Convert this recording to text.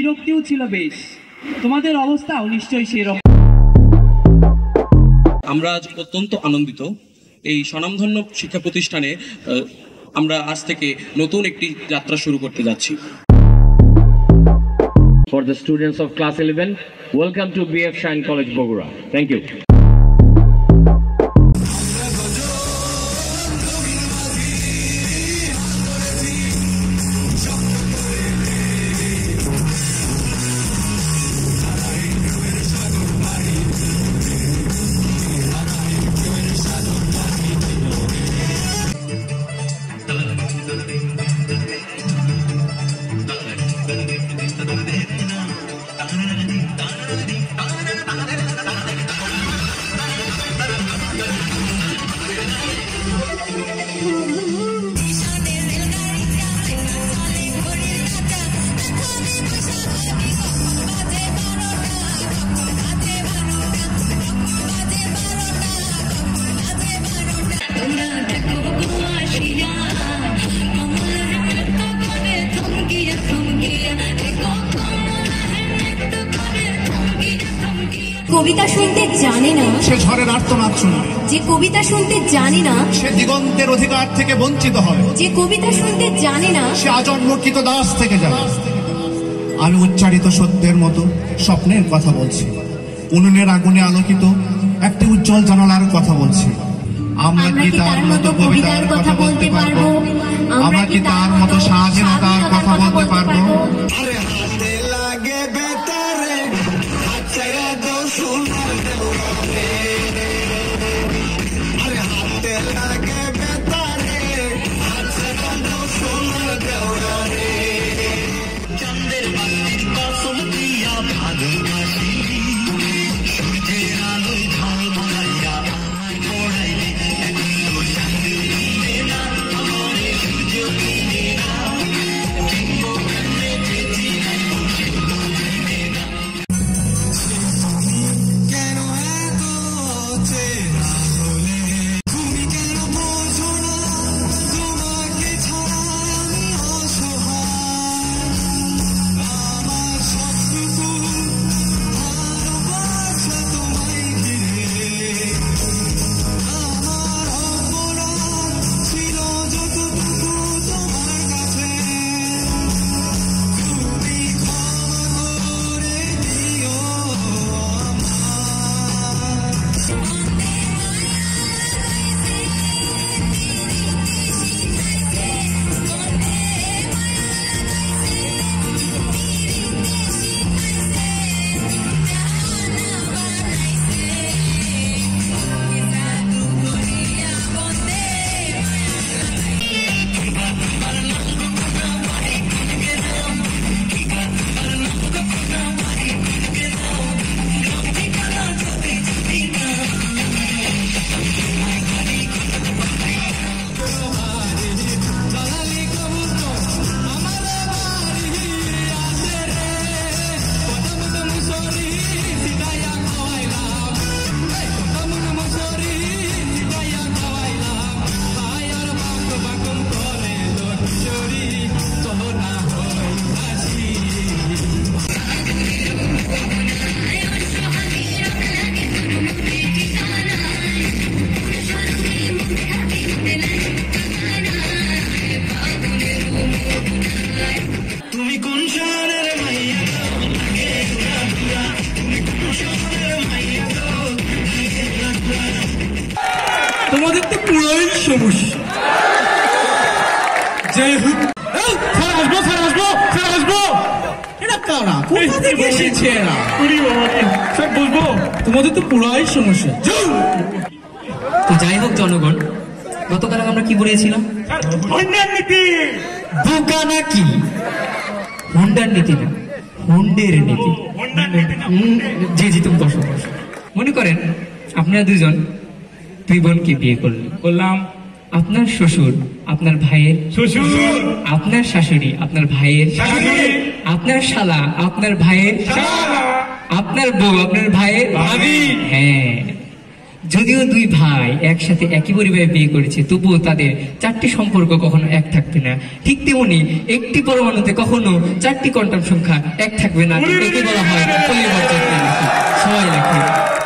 বিরক্তিও ছিল বেশ। তোমাদের অবস্থাও নিশ্চয়ই সেরকম। আমরা আজ অত্যন্ত আনন্দিত। এই স্বনামধন্য শিক্ষা প্রতিষ্ঠানে আমরা আজ থেকে নতুন একটি যাত্রা শুরু করতে যাচ্ছি। For the students of class 11, welcome to BF Shine College Bogura. Thank you. কবিতা শুনতে জানে না সে ঝড়ের আর্তনাদ শুনবে। যে কবিতা শুনতে জানে না সে দিগন্তের অধিকার থেকে বঞ্চিত হয়। যে কবিতা শুনতে জানে না সে আজন্ম দাস থেকে যাবে। আমি উচ্চারিত সত্যের মতো স্বপ্নের কথা বলছি। উনুনের আগুনে আলোকিত একটি উজ্জ্বল জানালার কথা বলছি। আমরা কি তার মতো কবিতার কথা বলতে পারবো? আমরা কি তার মতো স্বাধীনতার কথা বলতে পারবো? তোমাদের তো পুরোই সমস্যা। যাই হোক, তোমাদের তো পুরোই সমস্যা। তো যাই হোক জনগণ, গতকাল আমরা কি বলেছিলাম? বোকা নাকি? হুন্ডার নীতি না, হুন্ডের নীতি। জি জি, তুমি বসো। মনে করেন আপনারা দুই বোনকে বিয়ে করলাম। আপনার শ্বশুর আপনার ভাইয়ের শ্বশুর, আপনার শাশুড়ি আপনার ভাইয়ের শাশুড়ি, আপনার শালা আপনার ভাইয়ের শালা, আপনার বউ আপনার ভাইয়ের ভাবি। হ্যাঁ, যদিও দুই ভাই একসাথে একই পরিবারে বিয়ে করেছে, তবুও তাদের চারটি সম্পর্ক কখনো এক থাকবে না। ঠিক তেমনি একটি পরমাণুতে কখনো চারটি কোয়ান্টাম সংখ্যা এক থাকবে না। একে বলা হয় পরিবর্তন। সবাই লেখে